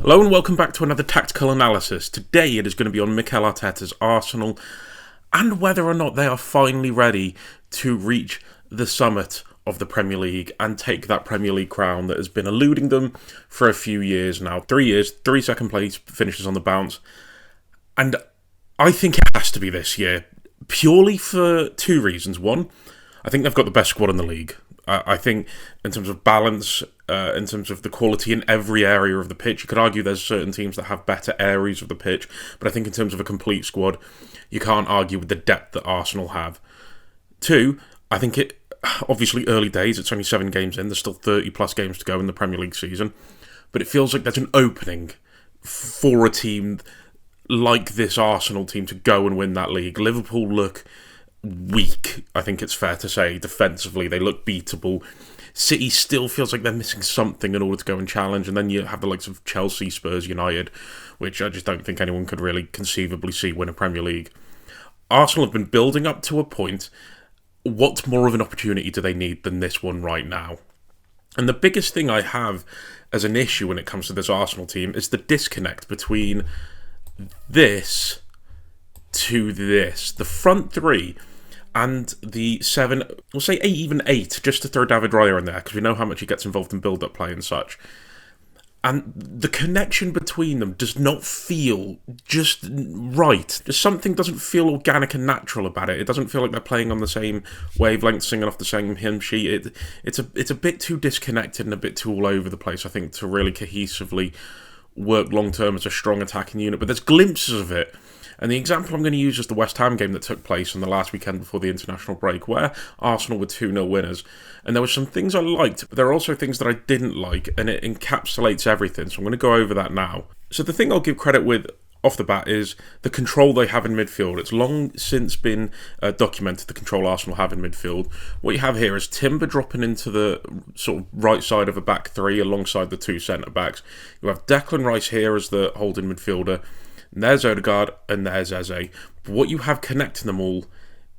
Hello and welcome back to another tactical analysis. Today it is going to be on Mikel Arteta's Arsenal and whether or not they are finally ready to reach the summit of the Premier League and take that Premier League crown that has been eluding them for a few years now. 3 years, 3 second place finishes on the bounce. And I think it has to be this year, purely for two reasons. One, I think they've got the best squad in the league. I think in terms of balance, in terms of the quality in every area of the pitch, you could argue there's certain teams that have better areas of the pitch, but I think in terms of a complete squad, you can't argue with the depth that Arsenal have. Two, I think it, obviously early days, it's only 7 games in, there's still 30 plus games to go in the Premier League season, but it feels like there's an opening for a team like this Arsenal team to go and win that league. Liverpool look weak, I think it's fair to say. Defensively, they look beatable. City still feels like they're missing something in order to go and challenge, and then you have the likes of Chelsea, Spurs, United, which I just don't think anyone could really conceivably see win a Premier League. Arsenal have been building up to a point. What more of an opportunity do they need than this one right now? And the biggest thing I have as an issue when it comes to this Arsenal team is the disconnect between this to this. The front three and the 7, we'll say 8, even 8, just to throw David Raya in there, because we know how much he gets involved in build-up play and such. And the connection between them does not feel just right. Just something doesn't feel organic and natural about it. It doesn't feel like they're playing on the same wavelength, singing off the same hymn sheet. It's a bit too disconnected and a bit too all over the place, I think, to really cohesively work long-term as a strong attacking unit. But there's glimpses of it. And the example I'm going to use is the West Ham game that took place on the last weekend before the international break, where Arsenal were 2-0 winners. And there were some things I liked, but there are also things that I didn't like, and it encapsulates everything. So I'm going to go over that now. So the thing I'll give credit with off the bat is the control they have in midfield. It's long since been documented, the control Arsenal have in midfield. What you have here is Timber dropping into the sort of right side of a back three alongside the 2 centre-backs. You have Declan Rice here as the holding midfielder. And there's Odegaard and there's Eze. But what you have connecting them all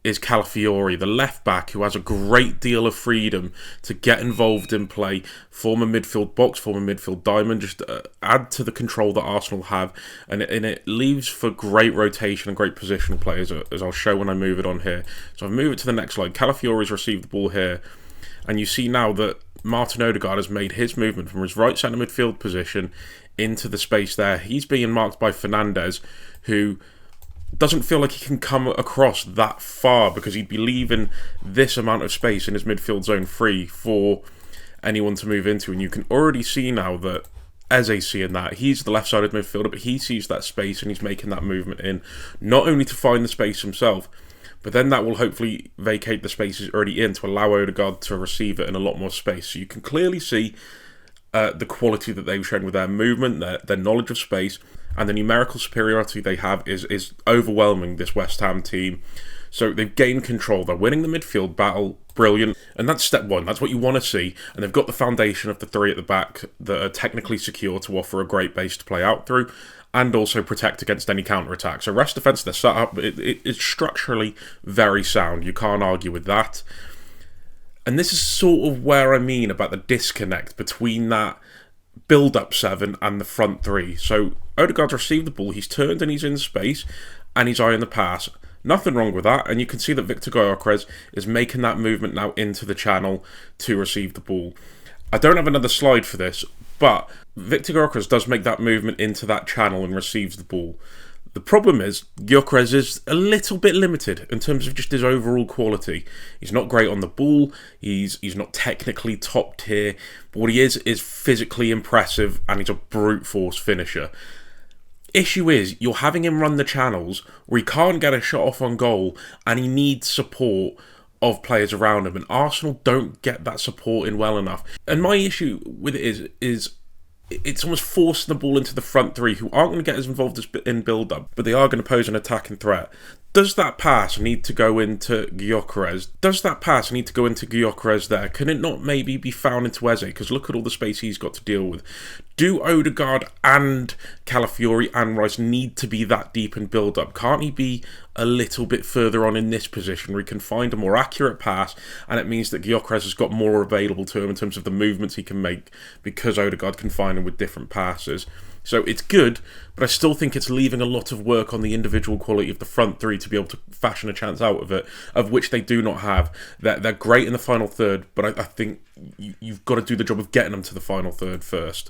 is Calafiori, the left back, who has a great deal of freedom to get involved in play, form a midfield box, form a midfield diamond, just add to the control that Arsenal have, and it leaves for great rotation and great positional play, as I'll show when I move it on here. So I've moved it to the next slide. Calafiori's received the ball here, and you see now that Martin Odegaard has made his movement from his right centre midfield position into the space there. He's being marked by Fernandes, who doesn't feel like he can come across that far because he'd be leaving this amount of space in his midfield zone free for anyone to move into. And you can already see now that Eze seeing that. He's the left-sided midfielder, but he sees that space and he's making that movement in, not only to find the space himself, but then that will hopefully vacate the space he's already in to allow Odegaard to receive it in a lot more space. So you can clearly see the quality that they've shown with their movement, their knowledge of space, and the numerical superiority they have is overwhelming this West Ham team. So they've gained control. They're winning the midfield battle. Brilliant. And that's step one. That's what you want to see. And they've got the foundation of the 3 at the back that are technically secure to offer a great base to play out through and also protect against any counter-attack. So rest defence, they're set up. It's structurally very sound. You can't argue with that. And this is sort of where I mean about the disconnect between that build-up 7 and the front 3. So Odegaard's received the ball, he's turned and he's in space, and he's eyeing the pass. Nothing wrong with that, and you can see that Victor Gyökeres is making that movement now into the channel to receive the ball. I don't have another slide for this, but Victor Gyökeres does make that movement into that channel and receives the ball. The problem is, Gyökeres is a little bit limited in terms of just his overall quality. He's not great on the ball, he's not technically top tier, but what he is physically impressive, and he's a brute force finisher. Issue is, you're having him run the channels where he can't get a shot off on goal, and he needs support of players around him, and Arsenal don't get that support in well enough. And my issue with it is it's almost forcing the ball into the front 3, who aren't going to get as involved as in build-up, but they are going to pose an attacking threat. Does that pass need to go into Gyökeres? Does that pass need to go into Gyökeres there? Can it not maybe be found into Eze? Because look at all the space he's got to deal with. Do Odegaard and Calafiori and Rice need to be that deep in build-up? Can't he be a little bit further on in this position where he can find a more accurate pass, and it means that Gyökeres has got more available to him in terms of the movements he can make because Odegaard can find him with different passes? So it's good, but I still think it's leaving a lot of work on the individual quality of the front three to be able to fashion a chance out of it, of which they do not have. They're great in the final third, but I think you've got to do the job of getting them to the final third first.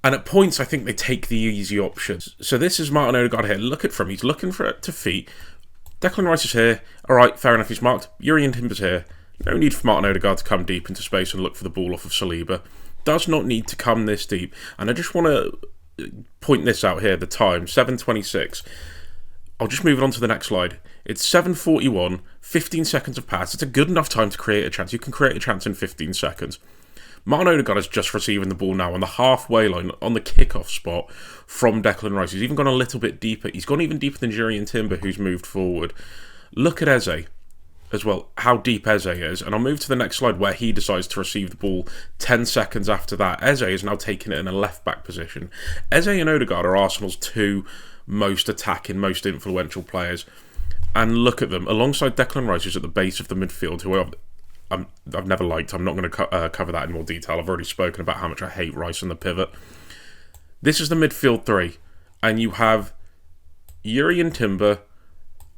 And at points, I think they take the easy options. So this is Martin Odegaard here. Look at from. He's looking for it to feet. Declan Rice is here. All right, fair enough, he's marked. Jurrien Timber's here. No need for Martin Odegaard to come deep into space and look for the ball off of Saliba. Does not need to come this deep. And I just want to point this out here, the time, 7:26. I'll just move it on to the next slide. It's 7:41, 15 seconds of pass. It's a good enough time to create a chance. You can create a chance in 15 seconds. Martin Odegaard is just receiving the ball now on the halfway line, on the kickoff spot from Declan Rice. He's even gone a little bit deeper. He's gone even deeper than Jurrien Timber, who's moved forward. Look at Eze as well, how deep Eze is. And I'll move to the next slide where he decides to receive the ball 10 seconds after that. Eze is now taking it in a left-back position. Eze and Odegaard are Arsenal's two most attacking, most influential players. And look at them, alongside Declan Rice, who's at the base of the midfield, who I've never liked. I'm not going to cover that in more detail. I've already spoken about how much I hate Rice and the pivot. This is the midfield three. And you have Jurrien Timber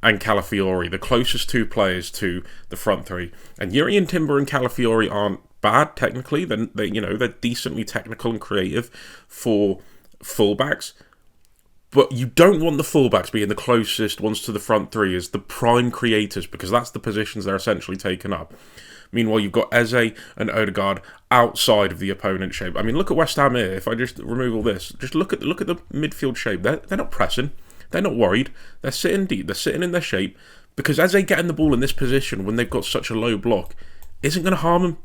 and Calafiori, the closest two players to the front three. And Jurrien Timber and Calafiori aren't bad technically. They're decently technical and creative for fullbacks. But you don't want the fullbacks being the closest ones to the front three as the prime creators, because that's the positions they're essentially taking up. Meanwhile, you've got Eze and Odegaard outside of the opponent's shape. I mean, look at West Ham here. If I just remove all this, just look at the midfield shape. They're not pressing. They're not worried. They're sitting deep. They're sitting in their shape, because Eze getting the ball in this position when they've got such a low block isn't going to harm them.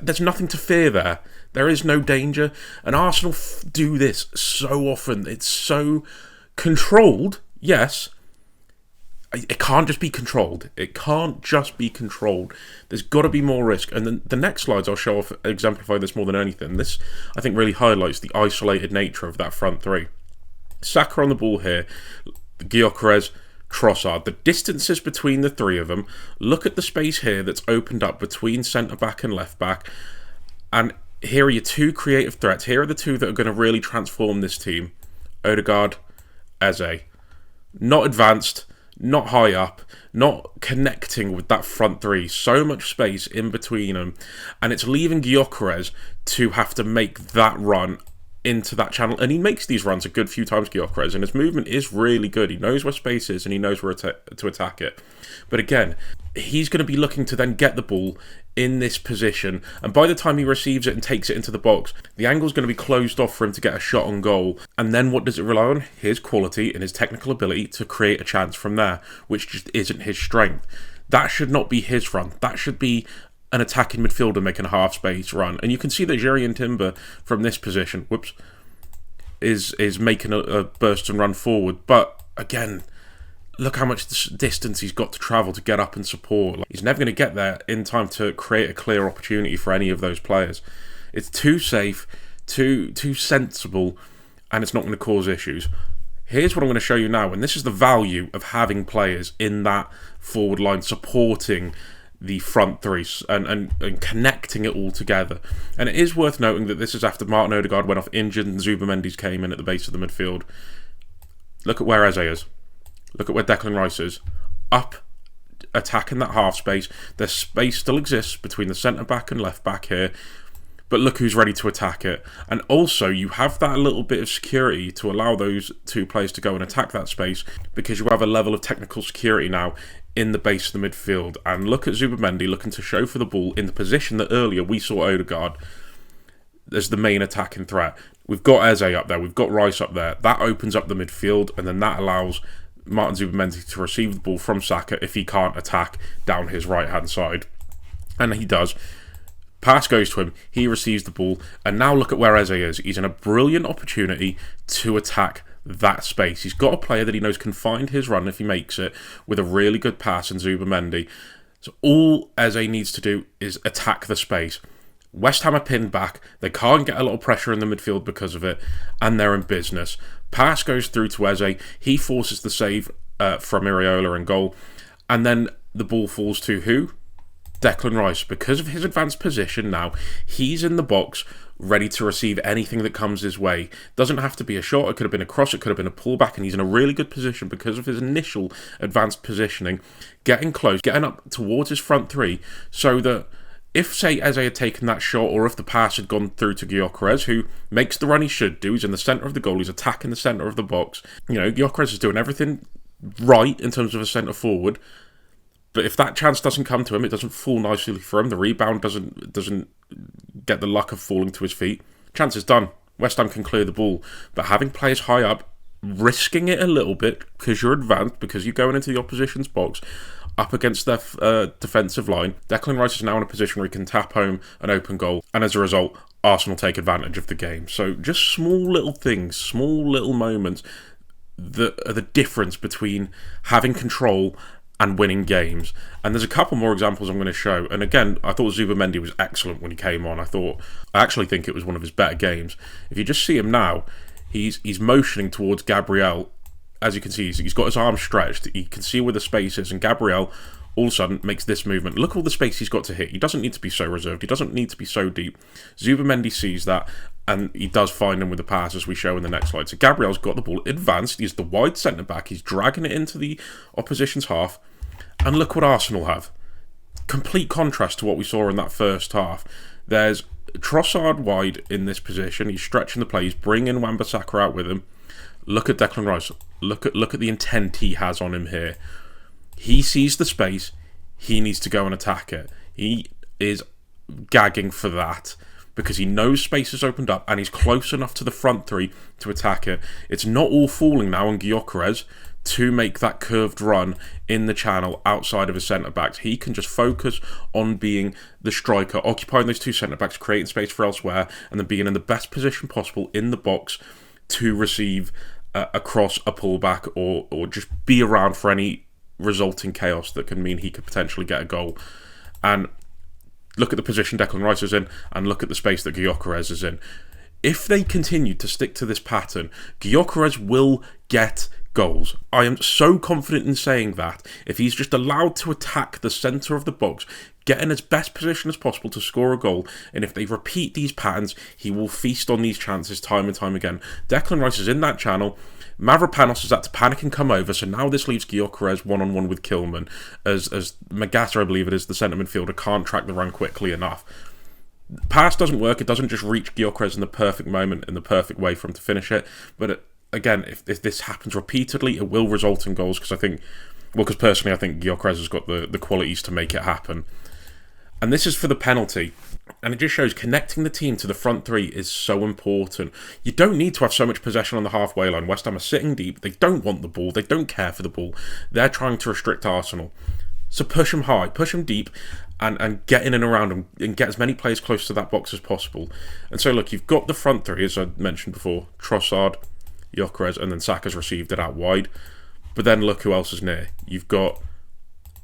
There's nothing to fear there. There is no danger. And Arsenal do this so often. It's so controlled, yes. It can't just be controlled. It can't just be controlled. There's got to be more risk. And then the next slides I'll show off exemplify this more than anything. This, I think, really highlights the isolated nature of that front three. Saka on the ball here. Gyökeres, Trossard. The distances between the three of them. Look at the space here that's opened up between centre-back and left-back. And here are your two creative threats. Here are the two that are going to really transform this team. Odegaard, Eze. Not advanced, not high up, not connecting with that front three. So much space in between them. And it's leaving Gyökeres to have to make that run into that channel. And he makes these runs a good few times, Gyökeres, and his movement is really good. He knows where space is and he knows where to attack it. But again, he's going to be looking to then get the ball in this position, and by the time he receives it and takes it into the box, the angle's going to be closed off for him to get a shot on goal. And then what does it rely on? His quality and his technical ability to create a chance from there, which just isn't his strength. That should not be his run. That should be an attacking midfielder making a half-space run. And you can see that Jurrien Timber from this position, is making a burst and run forward. But again, look how much distance he's got to travel to get up and support. He's never going to get there in time to create a clear opportunity for any of those players. It's too safe, too sensible, and it's not going to cause issues. Here's what I'm going to show you now, and this is the value of having players in that forward line supporting the front three and connecting it all together. And it is worth noting that this is after Martin Odegaard went off injured and Zubimendi's came in at the base of the midfield. Look at where Eze is. Look at where Declan Rice is. Up, attacking that half space. The space still exists between the centre-back and left-back here. But look who's ready to attack it. And also, you have that little bit of security to allow those two players to go and attack that space, because you have a level of technical security now in the base of the midfield. And look at Zubimendi looking to show for the ball in the position that earlier we saw Odegaard as the main attacking threat. We've got Eze up there. We've got Rice up there. That opens up the midfield, and then that allows Martin Zubimendi to receive the ball from Saka if he can't attack down his right-hand side. And he does. Pass goes to him, he receives the ball, and now look at where Eze is. He's in a brilliant opportunity to attack that space. He's got a player that he knows can find his run if he makes it, with a really good pass in Zubimendi. So all Eze needs to do is attack the space. West Ham are pinned back, they can't get a lot of pressure in the midfield because of it, and they're in business. Pass goes through to Eze, he forces the save from Iriola in goal, and then the ball falls to who? Declan Rice, because of his advanced position now, he's in the box ready to receive anything that comes his way. Doesn't have to be a shot, it could have been a cross, it could have been a pullback, and he's in a really good position because of his initial advanced positioning, getting close, getting up towards his front three, so that if, say, Eze had taken that shot, or if the pass had gone through to Gyökeres, who makes the run he should do, he's in the centre of the goal, he's attacking the centre of the box, Gyökeres is doing everything right in terms of a centre forward. But if that chance doesn't come to him, it doesn't fall nicely for him, the rebound doesn't get the luck of falling to his feet, chance is done. West Ham can clear the ball. But having players high up, risking it a little bit, because you're advanced, because you're going into the opposition's box, up against their defensive line, Declan Rice is now in a position where he can tap home an open goal. And as a result, Arsenal take advantage of the game. So just small little things, small little moments that are the difference between having control and winning games. And there's a couple more examples I'm going to show. And again, I thought Zubamendi was excellent when he came on. I actually think it was one of his better games. If you just see him now, he's motioning towards Gabriel. As you can see, he's got his arms stretched. He can see where the space is. And Gabriel all of a sudden makes this movement. Look at all the space he's got to hit. He doesn't need to be so reserved. He doesn't need to be so deep. Zubamendi sees that, and he does find him with the pass, as we show in the next slide. So Gabriel's got the ball advanced. He's the wide centre-back. He's dragging it into the opposition's half. And look what Arsenal have. Complete contrast to what we saw in that first half. There's Trossard wide in this position. He's stretching the play. He's bringing Wan-Bissaka out with him. Look at Declan Rice. Look at the intent he has on him here. He sees the space. He needs to go and attack it. He is gagging for that because he knows space has opened up and he's close enough to the front three to attack it. It's not all falling now on Gyökeres to make that curved run in the channel outside of his centre-backs. He can just focus on being the striker, occupying those two centre-backs, creating space for elsewhere, and then being in the best position possible in the box to receive a cross, a pullback, or just be around for any resulting chaos that can mean he could potentially get a goal. And look at the position Declan Rice is in, and look at the space that Gyökeres is in. If they continue to stick to this pattern, Gyökeres will get goals. I am so confident in saying that. If he's just allowed to attack the centre of the box, get in his best position as possible to score a goal, and if they repeat these patterns, he will feast on these chances time and time again. Declan Rice is in that channel. Mavropanos has had to panic and come over, so now this leaves Gyökeres one-on-one with Kilman, as Magata, I believe it is, the centre midfielder, can't track the run quickly enough. Pass doesn't work. It doesn't just reach Gyökeres in the perfect moment, in the perfect way for him to finish it. But again, if this happens repeatedly, it will result in goals, because personally I think Gyökeres has got the qualities to make it happen. And this is for the penalty. And it just shows connecting the team to the front three is so important. You don't need to have so much possession on the halfway line. West Ham are sitting deep. They don't want the ball. They don't care for the ball. They're trying to restrict Arsenal. So push them high, push them deep, and get in and around them, and get as many players close to that box as possible. And so look, you've got the front three, as I mentioned before, Trossard, Gyökeres, and then Saka's received it out wide. But then look who else is near. You've got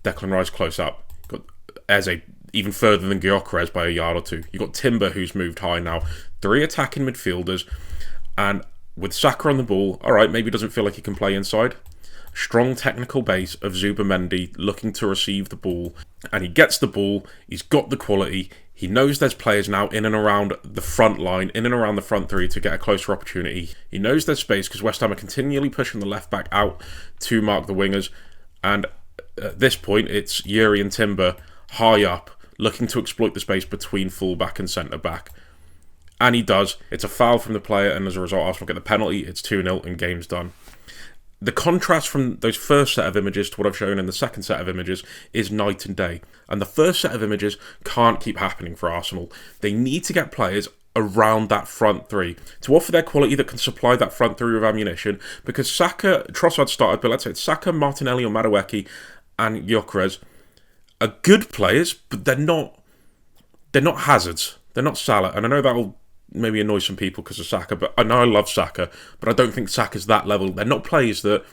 Declan Rice close up. You've got Eze even further than Gyökeres by a yard or two. You've got Timber, who's moved high now. 3 attacking midfielders. And with Saka on the ball, alright, maybe doesn't feel like he can play inside. Strong technical base of Zubamendi looking to receive the ball. And he gets the ball. He's got the quality. He knows there's players now in and around the front line, in and around the front three to get a closer opportunity. He knows there's space because West Ham are continually pushing the left back out to mark the wingers. And at this point, it's Yuri and Timber high up, looking to exploit the space between full-back and centre-back. And he does. It's a foul from the player, and as a result, Arsenal get the penalty. It's 2-0 and game's done. The contrast from those first set of images to what I've shown in the second set of images is night and day. And the first set of images can't keep happening for Arsenal. They need to get players around that front three to offer their quality that can supply that front three with ammunition, because Saka, Trossard started, but let's say it's Saka, Martinelli or Madueke and Gyökeres are good players, but they're not hazards. They're not Salah. And I know that'll maybe annoy some people because of Saka, but I know I love Saka, but I don't think Saka's that level. They're not players that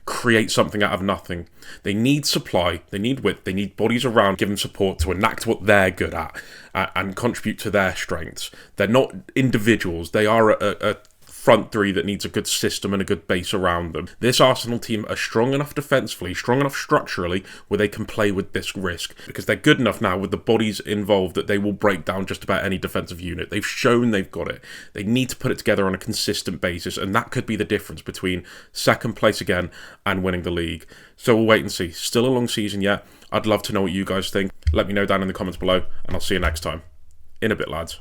create something out of nothing. They need supply, they need width, they need bodies around, give them support to enact what they're good at and contribute to their strengths. They're not individuals. They are a front three that needs a good system and a good base around them. This Arsenal team are strong enough defensively, strong enough structurally, where they can play with this risk, because they're good enough now with the bodies involved that they will break down just about any defensive unit. They've shown they've got it. They need to put it together on a consistent basis, and that could be the difference between second place again and winning the league. So we'll wait and see. Still a long season yet. I'd love to know what you guys think. Let me know down in the comments below, and I'll see you next time. In a bit, lads.